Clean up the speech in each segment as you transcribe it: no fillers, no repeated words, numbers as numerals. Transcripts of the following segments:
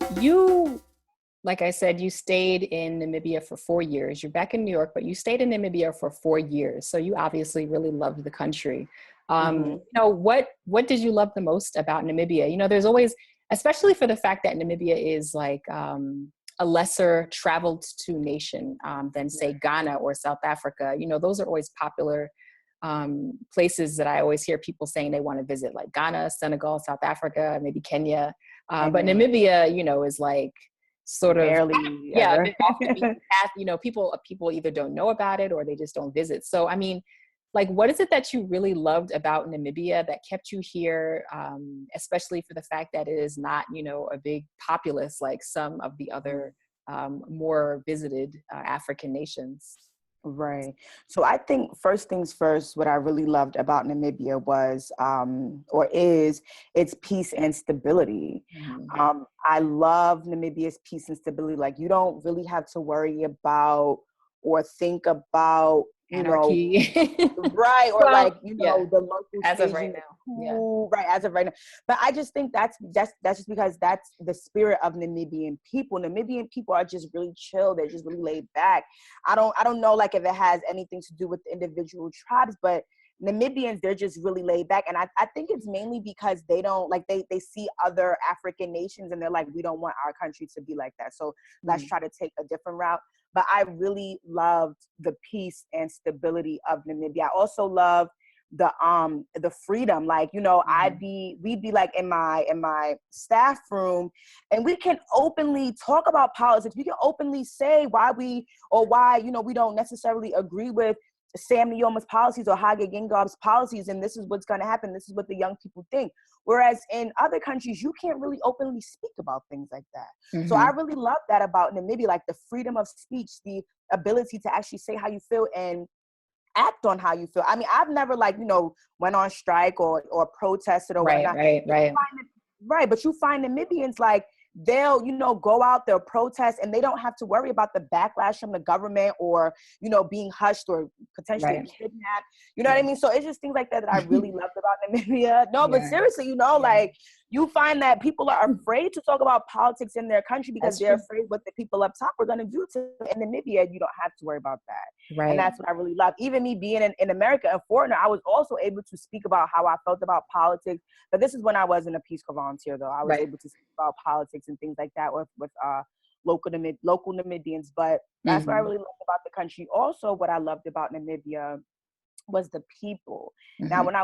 So you, like I said, you stayed in Namibia for 4 years. You're back in New York, but you stayed in Namibia for 4 years. So you obviously really loved the country. What did you love the most about Namibia? There's always, especially for the fact that Namibia is like a lesser traveled to nation than say Ghana or South Africa. Those are always popular places that I always hear people saying they want to visit, like Ghana, Senegal, South Africa, maybe Kenya. But Namibia, is like sort of, barely yeah, ever. off the beaten path. People either don't know about it or they just don't visit. So, I mean, like, what is it that you really loved about Namibia that kept you here, especially for the fact that it is not, a big populace like some of the other more visited African nations? Right. So I think first things first, what I really loved about Namibia was, or is, its peace and stability. Mm-hmm. I love Namibia's peace and stability. Like, you don't really have to worry about or think about, Anarchy. right, or Well, yeah, the local as of staging right of now. Yeah. coup, right, as of right now. But I just think that's just because that's the spirit of Namibian people. Namibian people are just really chill. They're just really laid back. I don't know, like, if it has anything to do with the individual tribes, but Namibians, they're just really laid back. And I think it's mainly because they don't, like, they see other African nations and they're like, we don't want our country to be like that. So let's try to take a different route. But I really loved the peace and stability of Namibia. I also loved the freedom. Like, we'd be like in my staff room, and we can openly talk about politics. We can openly say why we don't necessarily agree with Sam Nuyoma's policies or Hage Gengab's policies, and this is what's going to happen. This is what the young people think. Whereas in other countries, you can't really openly speak about things like that. Mm-hmm. So I really love that about Namibia, like the freedom of speech, the ability to actually say how you feel and act on how you feel. I mean, I've never went on strike or protested or whatnot. Right. But you find Namibians, like, they'll, go out, they'll protest, and they don't have to worry about the backlash from the government or, being hushed or potentially kidnapped. You know what I mean? So it's just things like that I really loved about Namibia. No, but seriously, like, you find that people are afraid to talk about politics in their country because they're afraid what the people up top are going to do to them. In Namibia, you don't have to worry about that. Right. And that's what I really love. Even me being in America, a foreigner, I was also able to speak about how I felt about politics. But this is when I wasn't a Peace Corps volunteer, though. I was able to speak about politics and things like that with local Namibians. But that's what I really loved about the country. Also, what I loved about Namibia was the people. Mm-hmm. Now, when I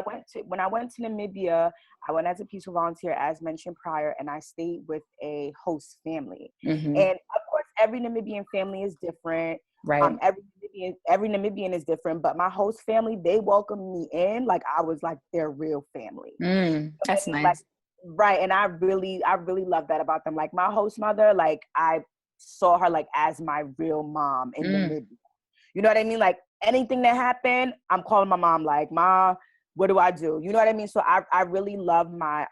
went to Namibia, I went as a peaceful volunteer, as mentioned prior, and I stayed with a host family. Mm-hmm. And of course, every Namibian family is different. Right. Every Namibian is different, but my host family, they welcomed me in like I was like their real family. That's nice. Like, right. And I really love that about them. Like, my host mother, like, I saw her like as my real mom in Namibia. You know what I mean? Like, anything that happened, I'm calling my mom, like, Ma, what do I do? You know what I mean? So I really love my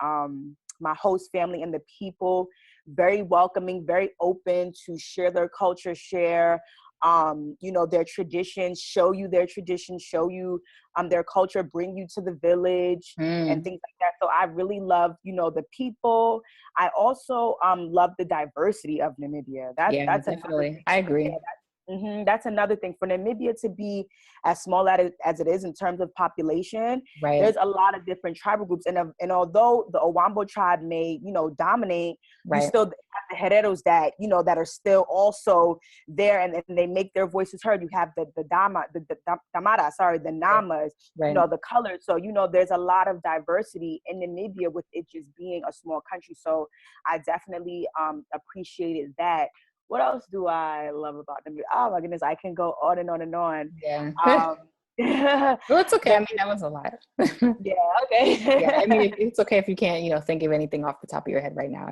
my host family and the people. Very welcoming, very open to share their culture, share their traditions, show you their traditions, show you their culture, bring you to the village and things like that. So I really love, the people. I also love the diversity of Namibia. That's definitely. I agree. Yeah, that's another thing. For Namibia to be as small as it is in terms of population, there's a lot of different tribal groups. And although the Ovambo tribe may, dominate, you still have the Hereros that, that are still also there and they make their voices heard. You have the Namas, the colors. So, there's a lot of diversity in Namibia with it just being a small country. So I definitely appreciated that. What else do I love about them? Oh my goodness, I can go on and on and on. Yeah. Well, it's okay. I mean, that was a lot. Yeah. Okay. Yeah. I mean, it's okay if you can't, think of anything off the top of your head right now.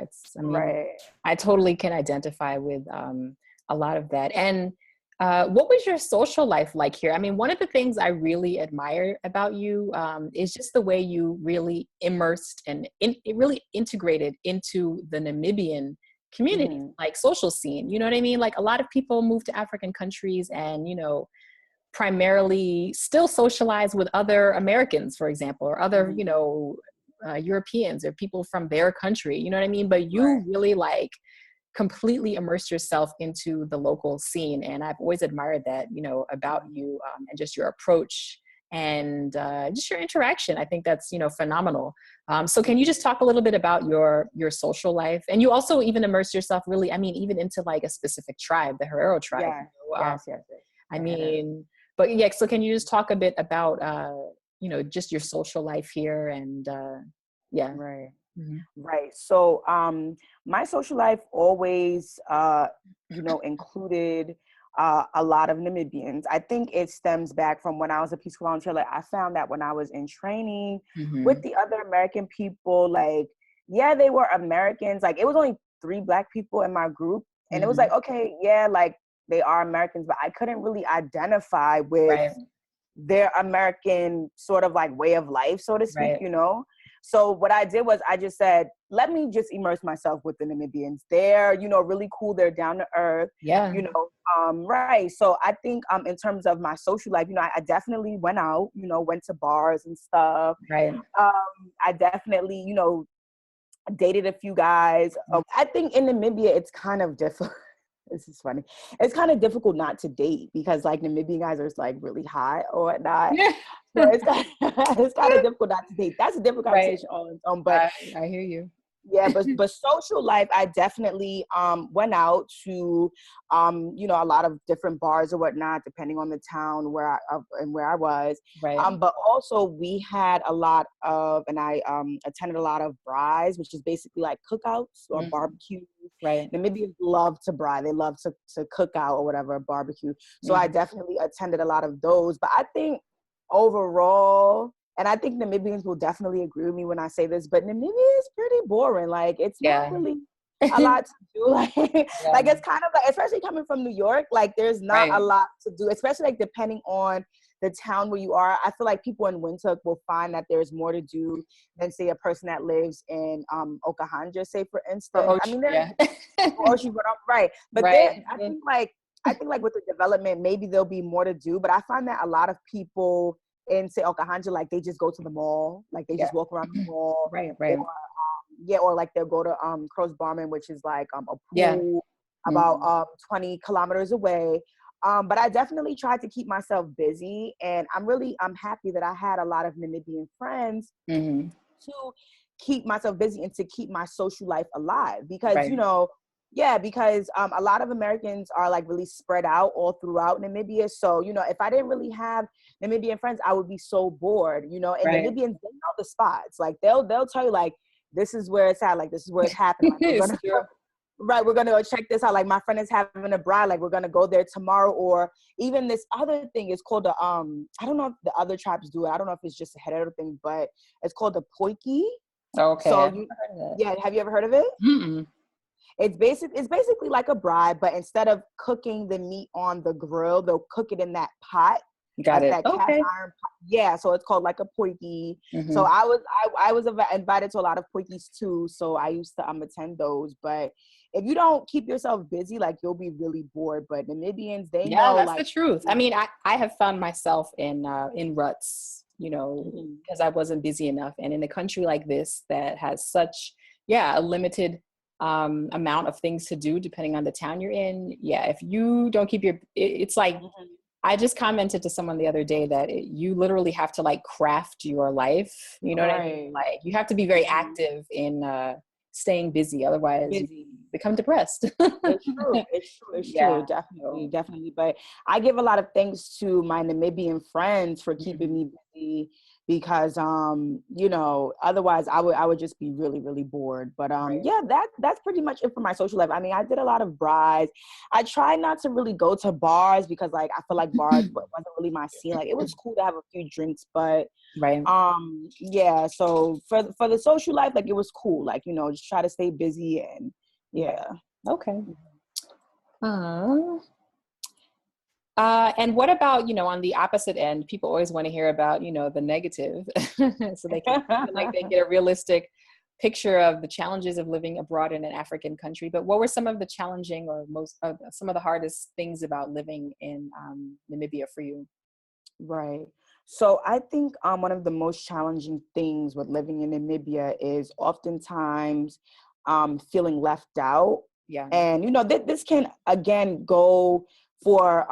I totally can identify with a lot of that. And what was your social life like here? I mean, one of the things I really admire about you is just the way you really immersed and really integrated into the Namibian community, like social scene. You know what I mean? Like, a lot of people move to African countries and, primarily still socialize with other Americans, for example, or other, Europeans or people from their country, you know what I mean? But you really like completely immerse yourself into the local scene. And I've always admired that, you know, about you, and just your approach and just your interaction. I think that's, you know, phenomenal. So can you just talk a little bit about your social life? And you also even immerse yourself really, I mean, even into like a specific tribe, the Herero tribe. Yeah. You know? Yes. I mean, but yeah, so can you just talk a bit about, you know, just your social life here and yeah. Right. Mm-hmm. Right. So my social life always you know, included a lot of Namibians. I think it stems back from when I was a Peace Corps volunteer. Like I found that when I was in training with the other American people, like, yeah, they were Americans. Like it was only 3 Black people in my group. And it was like, okay, yeah, like they are Americans, but I couldn't really identify with their American sort of like way of life, so to speak, you know? So what I did was I just said, let me just immerse myself with the Namibians. They're, you know, really cool. They're down to earth, you know, right. So I think in terms of my social life, you know, I definitely went out, you know, went to bars and stuff. I definitely, you know, dated a few guys. I think in Namibia, it's kind of difficult. This is funny. It's kind of difficult not to date because like Namibian guys are like really hot or whatnot. So it's kind of difficult not to date. That's a different conversation all its own. But I hear you. Yeah, but social life, I definitely went out to you know, a lot of different bars or whatnot, depending on the town where I was. But also we had a lot of, and I attended a lot of braais, which is basically like cookouts or barbecues. Namibians love to braai. They love to cook out or whatever, barbecue. So I definitely attended a lot of those. But I think overall, and I think Namibians will definitely agree with me when I say this, but Namibia is pretty boring. Like, it's not really a lot to do. Like, like it's kind of like, especially coming from New York, like there's not a lot to do, especially like depending on the town where you are. I feel like people in Windhoek will find that there's more to do than say a person that lives in Okahanja, say for instance. I mean, right. But then I think like with the development, maybe there'll be more to do. But I find that a lot of people in say Okahanja, like they just go to the mall, like they just walk around the mall, or like they'll go to Crow's Barman, which is like a pool about 20 kilometers away. But I definitely tried to keep myself busy, and I'm happy that I had a lot of Namibian friends to keep myself busy and to keep my social life alive, because you know, because a lot of Americans are like really spread out all throughout Namibia. So, you know, if I didn't really have Namibian friends, I would be so bored, you know, and Namibians, they know the spots. Like they'll tell you like, this is where it's at. Like, this is where it's happening. Like, we're going to go check this out. Like my friend is having a braai. Like we're going to go there tomorrow. Or even this other thing is called the, I don't know if the other tribes do it. I don't know if it's just a Herero thing, but it's called the poiki. Okay. So have you ever heard of it? It's basically like a braai, but instead of cooking the meat on the grill, they'll cook it in that pot. Got it. That cast iron pot. Yeah, so it's called like a poiki. So I was invited to a lot of poikis too. So I used to attend those. But if you don't keep yourself busy, like you'll be really bored. But Namibians, they know. That's like, the truth. I mean, I have found myself in ruts, you know, because I wasn't busy enough. And in a country like this that has such a limited amount of things to do depending on the town you're in. If you don't keep it's like, I just commented to someone the other day that you literally have to like craft your life. You know what I mean? Like you have to be very active in staying busy. Otherwise you become depressed. It's true. Definitely. But I give a lot of thanks to my Namibian friends for keeping me busy, because you know, otherwise I would just be really, really bored. But that's pretty much it for my social life. I mean, I did a lot of braais. I try not to really go to bars because like I feel like bars wasn't really my scene. Like it was cool to have a few drinks, but so for the social life, like it was cool. Like, you know, just try to stay busy and okay. And what about, you know, on the opposite end, people always want to hear about, you know, the negative so they can feel like they get a realistic picture of the challenges of living abroad in an African country. But what were some of the challenging or some of the hardest things about living in Namibia for you? Right. So I think one of the most challenging things with living in Namibia is oftentimes feeling left out. Yeah. And, you know, this can, again, go for,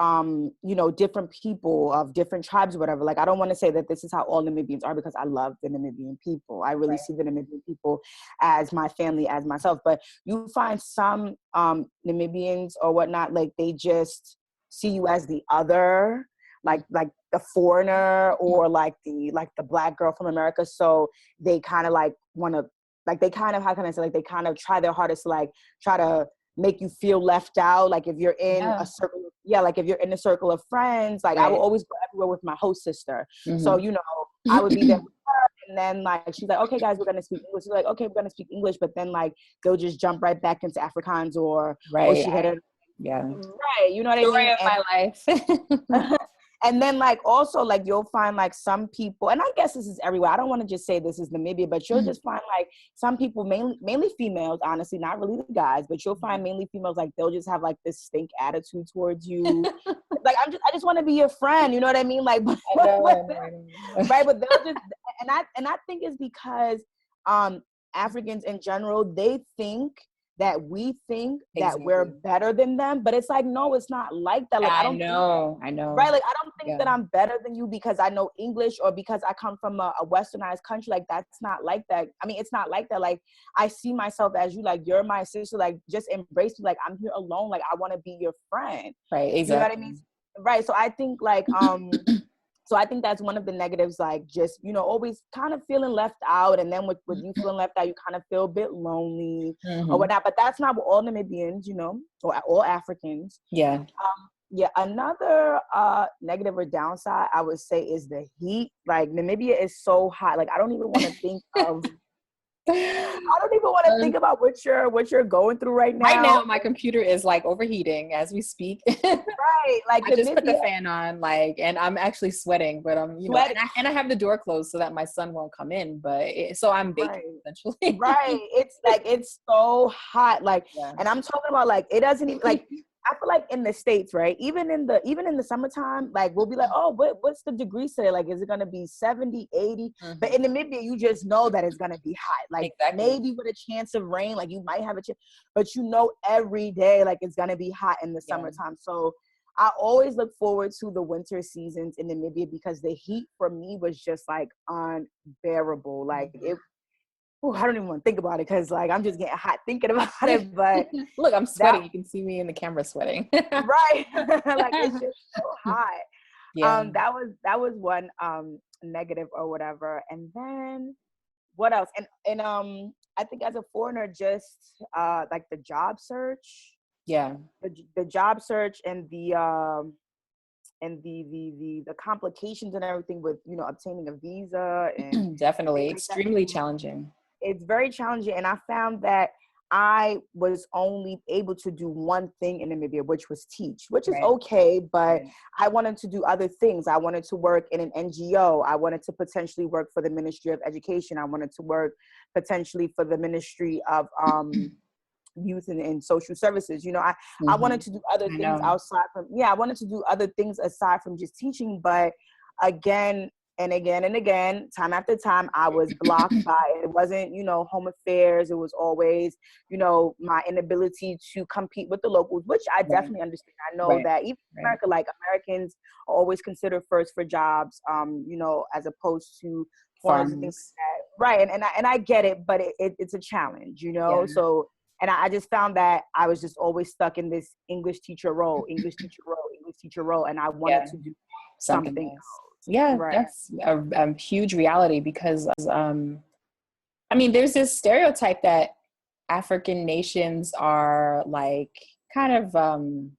you know, different people of different tribes or whatever. Like, I don't want to say that this is how all Namibians are, because I love the Namibian people. I really see the Namibian people as my family, as myself. But you find some Namibians or whatnot, like they just see you as the other, like the foreigner, or like the Black girl from America. So they kind of like want to, like, they kind of, how can I say, like they kind of try their hardest to like try to make you feel left out. Like if you're in a circle, like if you're in a circle of friends, like I will always go everywhere with my host sister. So, you know, I would be there with her, and then like she's like, okay guys, we're gonna speak English. We're like, okay, we're gonna speak English, but then like they'll just jump right back into Afrikaans or she had it. Right, you know what I mean? Story of my life. And then like also like you'll find like some people, and I guess this is everywhere, I don't want to just say this is Namibia, but you'll just find like some people, mainly females, honestly, not really the guys, but you'll find mainly females, like they'll just have like this stink attitude towards you. Like I just want to be your friend, you know what I mean? Like I know. right, but they'll just, and I think it's because Africans in general, they think that we think that we're better than them, but it's like, no, it's not like that. Like I know. Right? Like I don't think that I'm better than you because I know English or because I come from a westernized country. Like that's not like that. I mean, it's not like that. Like I see myself as you, like you're my sister, like just embrace me. Like I'm here alone. Like I want to be your friend. Right. Exactly. You know what I mean? Right. So I think like, so I think that's one of the negatives, like just, you know, always kind of feeling left out. And then with you feeling left out, you kind of feel a bit lonely or whatnot. But that's not what all Namibians, you know, or all Africans. Yeah. Another negative or downside, I would say, is the heat. Like Namibia is so hot. Like I don't even want to think of I don't even want to think about what you're going through right now. Right now, my computer is like overheating as we speak. Right, like I just put the fan on, like, and I'm actually sweating, but I'm, you know, and I have the door closed so that my son won't come in. But so I'm baking essentially. Right, it's like it's so hot, like, and I'm talking about like it doesn't even like. I feel like in the States, right? Even in the summertime, like we'll be like, oh, what's the degrees today? Like, is it going to be 70, 80? But in Namibia, you just know that it's going to be hot. Like maybe with a chance of rain, like you might have a chance, but you know every day, like it's going to be hot in the summertime. So I always look forward to the winter seasons in Namibia because the heat for me was just like unbearable. Like I don't even want to think about it because like I'm just getting hot thinking about it. But look, I'm sweating. You can see me in the camera sweating. Right. Like it's just so hot. That was one negative or whatever. And then what else? And I think as a foreigner, just like the job search. Yeah. The job search and the complications and everything with, you know, obtaining a visa and definitely extremely challenging. It's very challenging. And I found that I was only able to do one thing in Namibia, which was teach, which is okay, but I wanted to do other things. I wanted to work in an NGO. I wanted to potentially work for the Ministry of Education. I wanted to work potentially for the Ministry of Youth and Social Services. You know, I wanted to do other things outside from, I wanted to do other things aside from just teaching, but again, and again, time after time, I was blocked by it. It wasn't, you know, home affairs. It was always, you know, my inability to compete with the locals, which I definitely understand. I know that even in America, like Americans are always considered first for jobs, you know, as opposed to foreigners and things like that. Right. And I get it, but it's a challenge, you know? So, and I just found that I was just always stuck in this English teacher role. And I wanted to do something else. Yeah, that's a huge reality because, I mean, there's this stereotype that African nations are like kind of, trying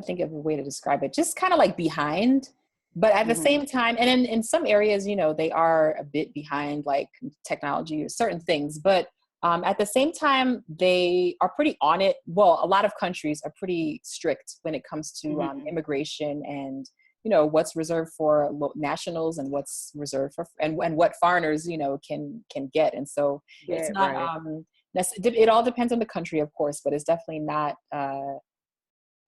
to think of a way to describe it, just kind of like behind, but at the same time, and in some areas, you know, they are a bit behind like technology or certain things, but at the same time, they are pretty on it. Well, a lot of countries are pretty strict when it comes to immigration and, you know, what's reserved for nationals and what's reserved for and what foreigners, you know, can get. And so it's not it all depends on the country, of course, but it's definitely not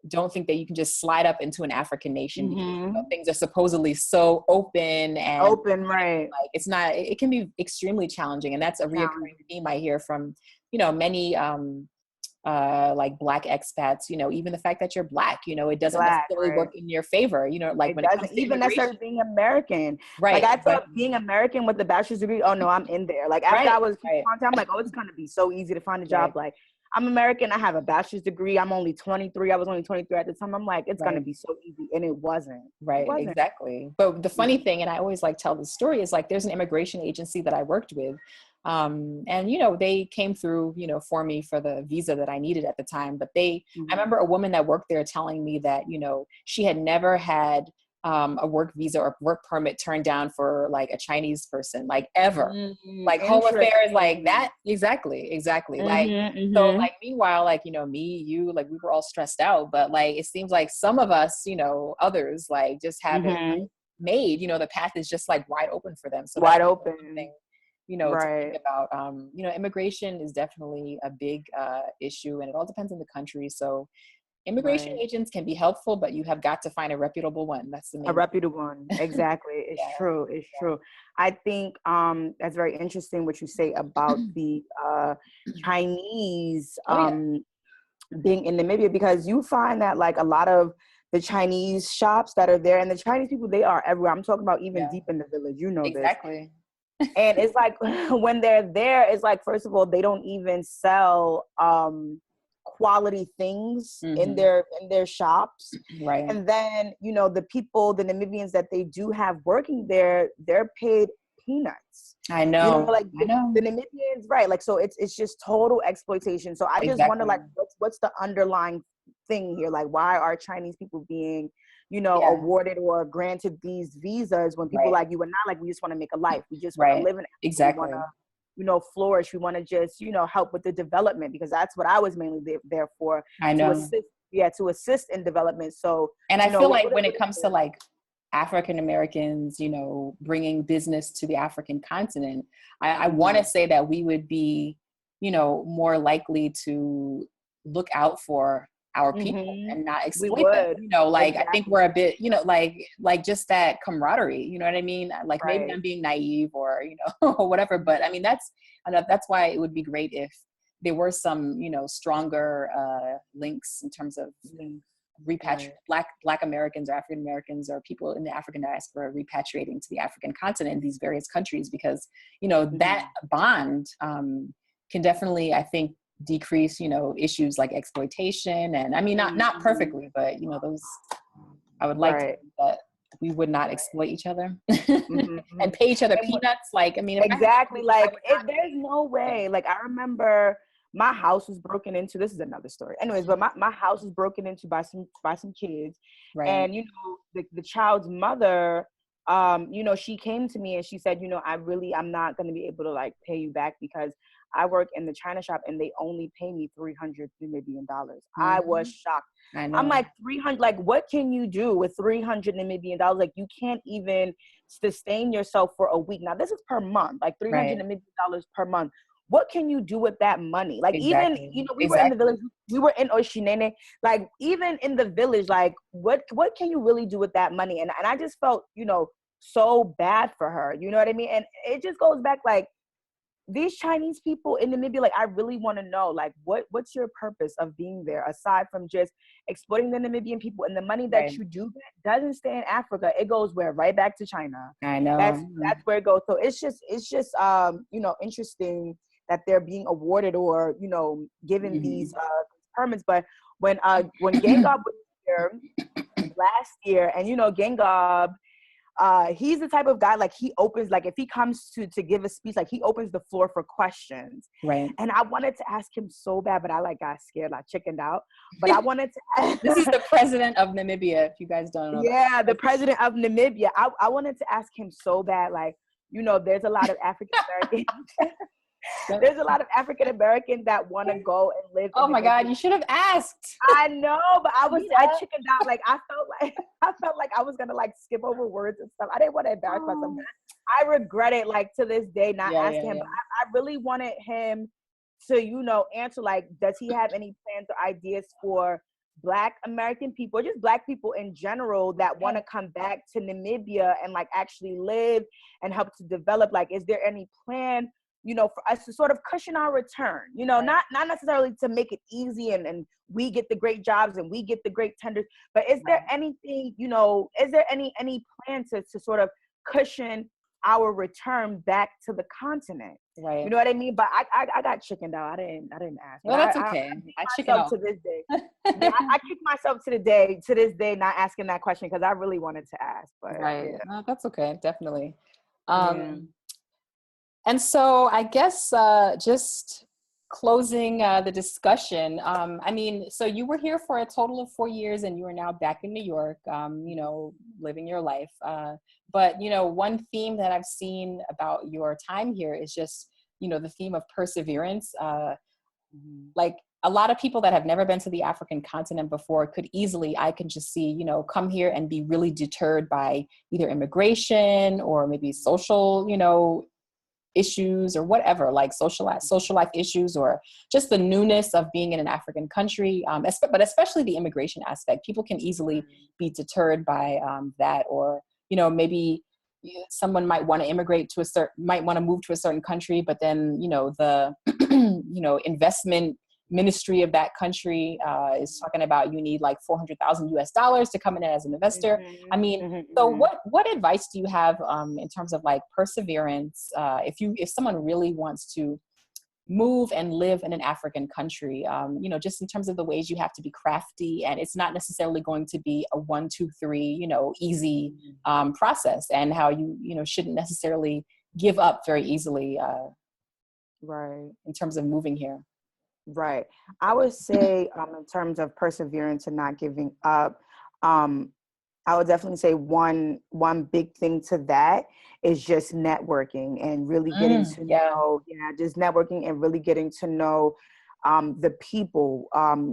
don't think that you can just slide up into an African nation because, you know, things are supposedly so open and right. Like it's not, it can be extremely challenging. And that's a reoccurring theme I hear from, you know, many, like Black expats, you know, even the fact that you're Black, you know, it doesn't necessarily work in your favor, you know, like it when doesn't it comes to even necessarily being American. Right. Like I thought being American with the bachelor's degree, oh no, I'm in there. Like after I was I'm like, oh, it's gonna be so easy to find a job. Like I'm American, I have a bachelor's degree, I'm only 23. I was only 23 at the time. I'm like, it's gonna be so easy. And it wasn't. Right, exactly. But the funny thing, and I always like tell the story, is like there's an immigration agency that I worked with. And, you know, they came through, you know, for me for the visa that I needed at the time. But I remember a woman that worked there telling me that, you know, she had never had a work visa or work permit turned down for like a Chinese person, like ever. Like home affairs, like that. Exactly. Like, so like, meanwhile, like, you know, me, you, like we were all stressed out, but like, it seems like some of us, you know, others like just haven't made, you know, the path is just like wide open for them. So wide open. Thing, you know, to think about, you know, immigration is definitely a big issue and it all depends on the country. So immigration agents can be helpful, but you have got to find a reputable one. That's the main reputable one. Exactly. It's true. It's true. I think that's very interesting what you say about the Chinese being in Namibia, because you find that like a lot of the Chinese shops that are there and the Chinese people, they are everywhere. I'm talking about even deep in the village, you know, this. And it's like when they're there, it's like, first of all, they don't even sell quality things in their shops. And then, you know, the people, the Namibians that they do have working there, they're paid peanuts. I know. You know, like the Namibians, like, so it's just total exploitation. So I just wonder, like, what's the underlying thing here? Like, why are Chinese people being, you know, awarded or granted these visas when people like you and I, like, we just want to make a life. We just want to live in it. We want to, you know, flourish. We want to just, you know, help with the development, because that's what I was mainly there for. I know. To assist in development. So, and I feel like when it comes to like African Americans, you know, bringing business to the African continent, I want to say that we would be, you know, more likely to look out for our people and not exploit them, you know, like I think we're a bit, you know, like just that camaraderie, you know what I mean? Like maybe I'm being naive or, you know, or whatever, but I mean, that's why it would be great if there were some, you know, stronger links in terms of Black Americans or African Americans or people in the African diaspora repatriating to the African continent in these various countries, because, you know, that bond can definitely, I think, decrease, you know, issues like exploitation. And I mean, not perfectly, but, you know, those, I would like to think that we would not exploit each other and pay each other peanuts. Like, I mean, there's no way. Like, I remember my house was broken into. This is another story. Anyways, but my house was broken into by some kids. And, you know, the child's mother, you know, she came to me and she said, you know, I'm not going to be able to like pay you back because I work in the China shop and they only pay me $300 Namibian. I was shocked. I'm like, 300, like, what can you do with $300 Namibian? Like, you can't even sustain yourself for a week. Now, this is per month, like $300 Namibian per month. What can you do with that money? Like, even, you know, we were in the village, we were in Oshinene, like, even in the village, like, what can you really do with that money? And I just felt, you know, so bad for her, you know what I mean? And it just goes back, like, these Chinese people in Namibia, like, I really want to know, like, what's your purpose of being there aside from just exploiting the Namibian people? And the money that you do get doesn't stay in Africa. It goes where? Right back to China. I know. That's where it goes. So it's just you know, interesting that they're being awarded or, you know, given these permits. But when Gengob was here last year, and, you know, Gengob, he's the type of guy, like, he opens, like, if he comes to give a speech, like, he opens the floor for questions. And I wanted to ask him so bad, but I, like, got scared, like, chickened out. But I wanted to ask. This is the president of Namibia, if you guys don't know. Yeah, the president of Namibia. I wanted to ask him so bad, like, you know, there's a lot of African Americans. There's a lot of African Americans that want to go and live. Oh my God, you should have asked. I know, but I chickened out. Like, I felt like I was gonna, like, skip over words and stuff. I didn't want to embarrass myself. I regret it, like, to this day, not asking him. But I really wanted him to, you know, answer, like, does he have any plans or ideas for Black American people, or just Black people in general, that want to come back to Namibia and like actually live and help to develop? Like, is there any plan, you know, for us to sort of cushion our return? You know, not necessarily to make it easy and we get the great jobs and we get the great tenders, but is there anything, you know, is there any plan to sort of cushion our return back to the continent? Right. You know what I mean? But I got chickened out. I didn't ask. Well, that's okay. I kick myself to this day. I kick myself to this day not asking that question, because I really wanted to ask. But no, that's okay. Definitely. And so I guess just closing the discussion. I mean, so you were here for a total of 4 years, and you are now back in New York, you know, living your life. But, you know, one theme that I've seen about your time here is just, you know, the theme of perseverance. Like a lot of people that have never been to the African continent before could easily, I can just see, you know, come here and be really deterred by either immigration or maybe social, you know, issues or whatever, like social life issues, or just the newness of being in an African country, but especially the immigration aspect. People can easily be deterred by that, or, you know, maybe someone might want to move to a certain country, but then, you know, the you know, investment ministry of that country is talking about you need like $400,000 to come in as an investor. I mean, so what advice do you have in terms of like perseverance? If someone really wants to move and live in an African country, you know, just in terms of the ways you have to be crafty, and it's not necessarily going to be a 1, 2, 3, you know, easy process, and how you know, shouldn't necessarily give up very easily in terms of moving here. Right. I would say in terms of perseverance and not giving up, I would definitely say one big thing to that is just networking and really getting to know, just networking and really getting to know the people,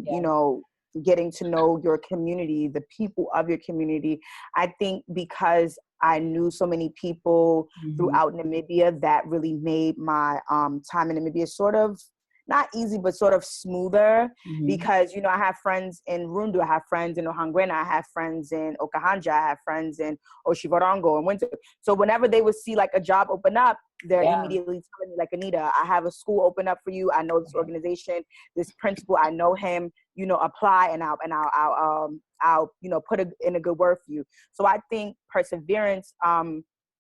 you know, getting to know your community, the people of your community. I think because I knew so many people throughout Namibia, that really made my time in Namibia sort of not easy, but sort of smoother, because, you know, I have friends in Rundu, I have friends in Ohangwena, I have friends in Okahanja, I have friends in Oshivarango and Winter. So whenever they would see like a job open up, they're immediately telling me like, Anita, I have a school open up for you. I know this organization, this principal, I know him, you know, apply and I'll you know, put in a good word for you. So I think perseverance,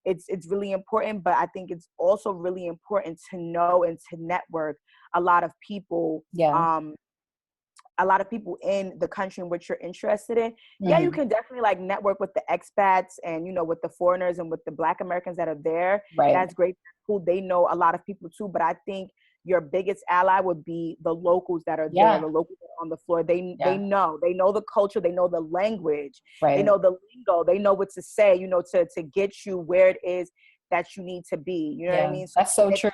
it's really important, but I think it's also really important to know and to network a lot of people, a lot of people in the country in which you're interested in. Yeah, you can definitely like network with the expats and, you know, with the foreigners and with the Black Americans that are there. That's great. That's cool. They know a lot of people too, but I think your biggest ally would be the locals that are there, the locals that are on the floor. They know the culture, they know the language, they know the lingo, they know what to say, you know, to get you where it is that you need to be. You know what I mean? So that's so true.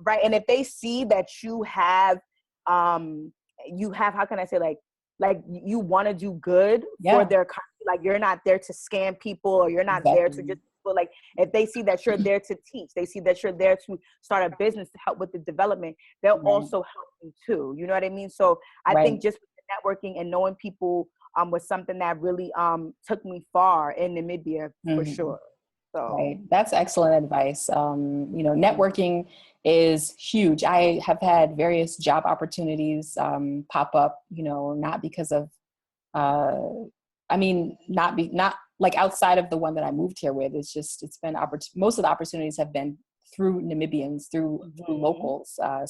Right. And if they see that you have, how can I say, like you want to do good for their country, like you're not there to scam people, or you're not there to just, like, if they see that you're there to teach, they see that you're there to start a business to help with the development, they'll also help you too. You know what I mean? So I think just with the networking and knowing people was something that really took me far in Namibia for sure. So that's excellent advice. You know, networking is huge. I have had various job opportunities pop up, you know, not because of, not like outside of the one that I moved here with. It's been most of the opportunities have been through Namibians, through locals. I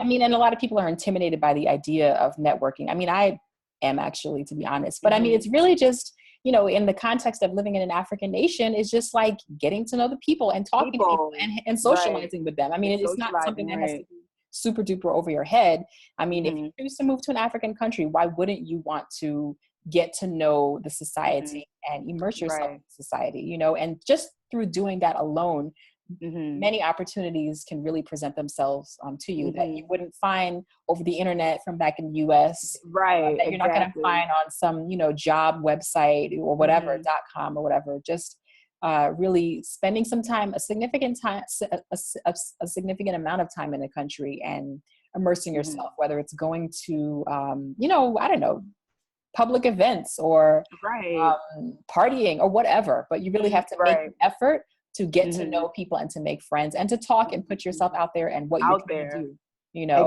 mean, and a lot of people are intimidated by the idea of networking. I mean, I am actually, to be honest, but I mean, it's really just, you know, in the context of living in an African nation, is just like getting to know the people and talking to people and socializing with them. I mean, it's not something that has to be super duper over your head. I mean, if you choose to move to an African country, why wouldn't you want to get to know the society and immerse yourself in society, you know? And just through doing that alone, many opportunities can really present themselves to you that you wouldn't find over the internet from back in the US, that you're not going to find on some, you know, job website or whatever, .com or whatever. Just really spending some time, a significant amount of time in a country, and immersing yourself, whether it's going to, you know, I don't know, public events or partying or whatever, but you really have to make an effort to get to know people and to make friends and to talk and put yourself out there and what you can do, you know.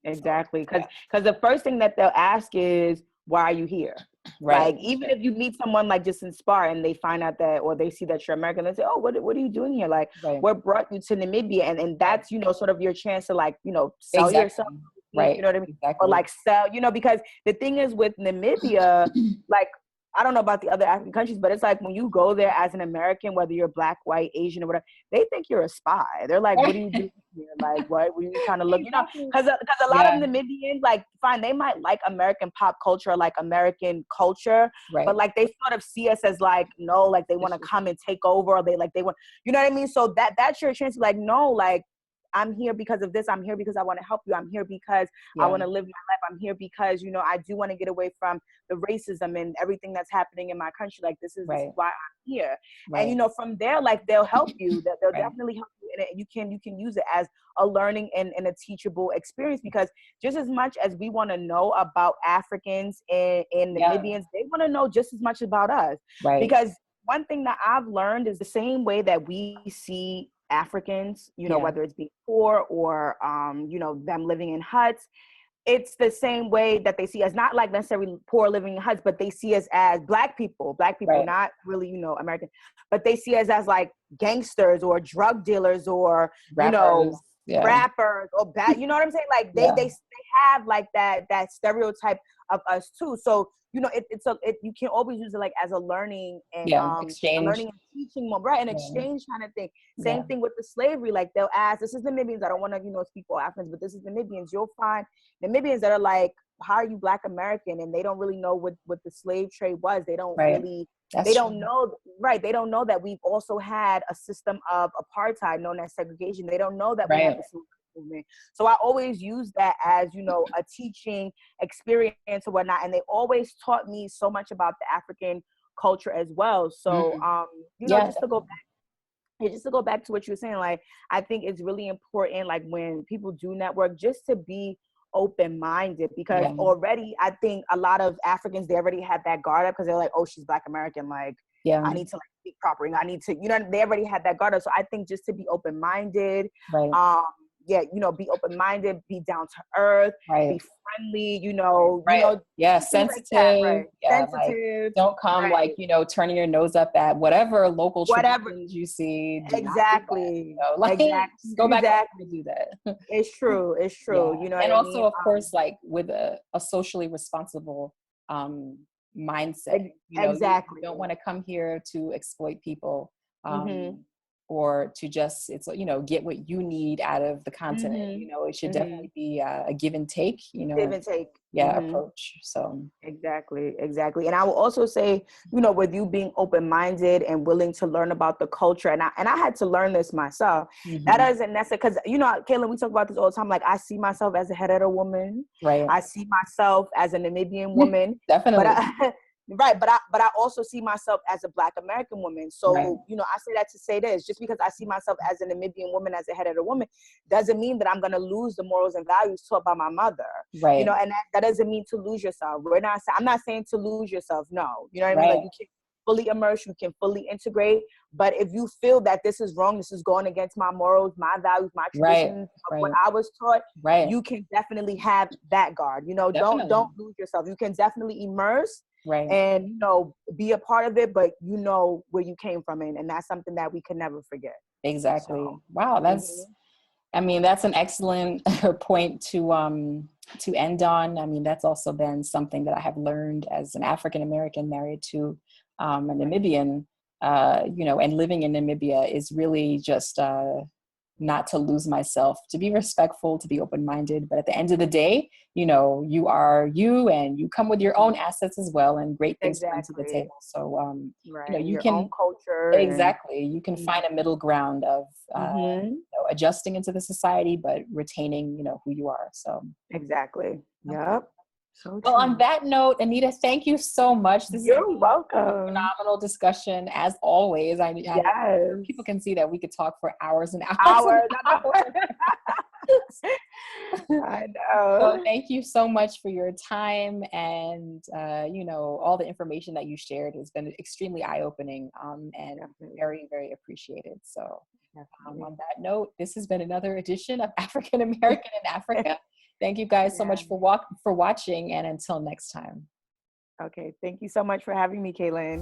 Exactly. Because the first thing that they'll ask is, why are you here? Like, even if you meet someone like just in Spar and they find out that, or they see that you're American, they say, oh, what are you doing here? Like, what brought you to Namibia? And that's, you know, sort of your chance to, like, you know, sell yourself. You know what I mean? Or like sell, you know, because the thing is with Namibia, like, I don't know about the other African countries, but it's like when you go there as an American, whether you're Black, white, Asian, or whatever, they think you're a spy. They're like, what are you doing here? Like, what were you trying to look? You know, because a lot of Namibians, like, fine, they might like American pop culture, like American culture, but like they sort of see us as like, no, like they want to come and take over, or they want, you know what I mean? So that's your chance to like, no, like, I'm here because of this. I'm here because I want to help you. I'm here because I want to live my life. I'm here because, you know, I do want to get away from the racism and everything that's happening in my country. Like, this is why I'm here. And, you know, from there, like, they'll help you. They'll definitely help you in it. And you can use it as a learning and a teachable experience, because just as much as we want to know about Africans and Namibians, they want to know just as much about us. Because one thing that I've learned is the same way that we see Africans, you know, whether it's being poor or, you know, them living in huts, it's the same way that they see us, not like necessarily poor living in huts, but they see us as black people, not really, you know, American, but they see us as like gangsters or drug dealers or, rappers, you know, rappers or bad, you know what I'm saying? Like they have like that stereotype of us too. So, you know, you can always use it like as a learning and exchange, a learning and teaching moment, an exchange kind of thing. Same thing with the slavery. Like they'll ask, this is Namibians. I don't want to, you know, speak for Africans, but this is Namibians. You'll find Namibians that are like, how are you Black American? And they don't really know what the slave trade was. They don't really, they don't know that we've also had a system of apartheid known as segregation. They don't know that we have the civil movement. So I always use that as, you know, a teaching experience or whatnot. And they always taught me so much about the African culture as well. So, you know, just to go back to what you were saying, like, I think it's really important, like when people do network, just to be open-minded, because already I think a lot of Africans, they already had that guard up because they're like, oh, she's Black American, like, I need to like speak properly. I need to, you know, they already had that guard up. So I think just to be open-minded, you know, be open-minded, be down to earth, be friendly, you know, sensitive, like that, sensitive. Like, don't come like, you know, turning your nose up at whatever local traditions you see. Exactly. That, you know? Like, go back and do that. It's true. You know, and also, of course, like with a socially responsible mindset. You know, you don't want to come here to exploit people. Or to just, it's, you know, get what you need out of the continent. You know, it should definitely be a give and take, you know, approach. So exactly. And I will also say, you know, with you being open-minded and willing to learn about the culture, and I had to learn this myself. That doesn't necessarily, because, you know, Kaylin, we talk about this all the time. Like, I see myself as a Herero woman. I see myself as a Namibian woman. Definitely. But I also see myself as a Black American woman. So, you know, I say that to say this, just because I see myself as a Namibian woman, as a head of the woman, doesn't mean that I'm going to lose the morals and values taught by my mother. You know, and that doesn't mean to lose yourself. I'm not saying to lose yourself. No, you know what I mean? Like, you can fully immerse, you can fully integrate. But if you feel that this is wrong, this is going against my morals, my values, my traditions, of what I was taught, you can definitely have that guard. You know, don't lose yourself. You can definitely immerse. And, you know, be a part of it, but you know where you came from, and that's something that we can never forget. Exactly. So, wow, that's I mean, that's an excellent point to end on. I mean, that's also been something that I have learned as an African American married to a Namibian, you know, and living in Namibia is really just not to lose myself, to be respectful, to be open-minded. But at the end of the day, you know, you are you, and you come with your own assets as well, and great things come to the table. So, you know, you your can own culture. You can find a middle ground of you know, adjusting into the society, but retaining, you know, who you are. So Yep. So well, on that note, Anita, thank you so much. You're welcome. A phenomenal discussion, as always. I people can see that we could talk for hours and hours. I know. So thank you so much for your time and, you know, all the information that you shared has been extremely eye-opening and very, very appreciated. So on that note, this has been another edition of African American in Africa. Thank you guys so much for watching, and until next time. Okay, thank you so much for having me, Kaylin.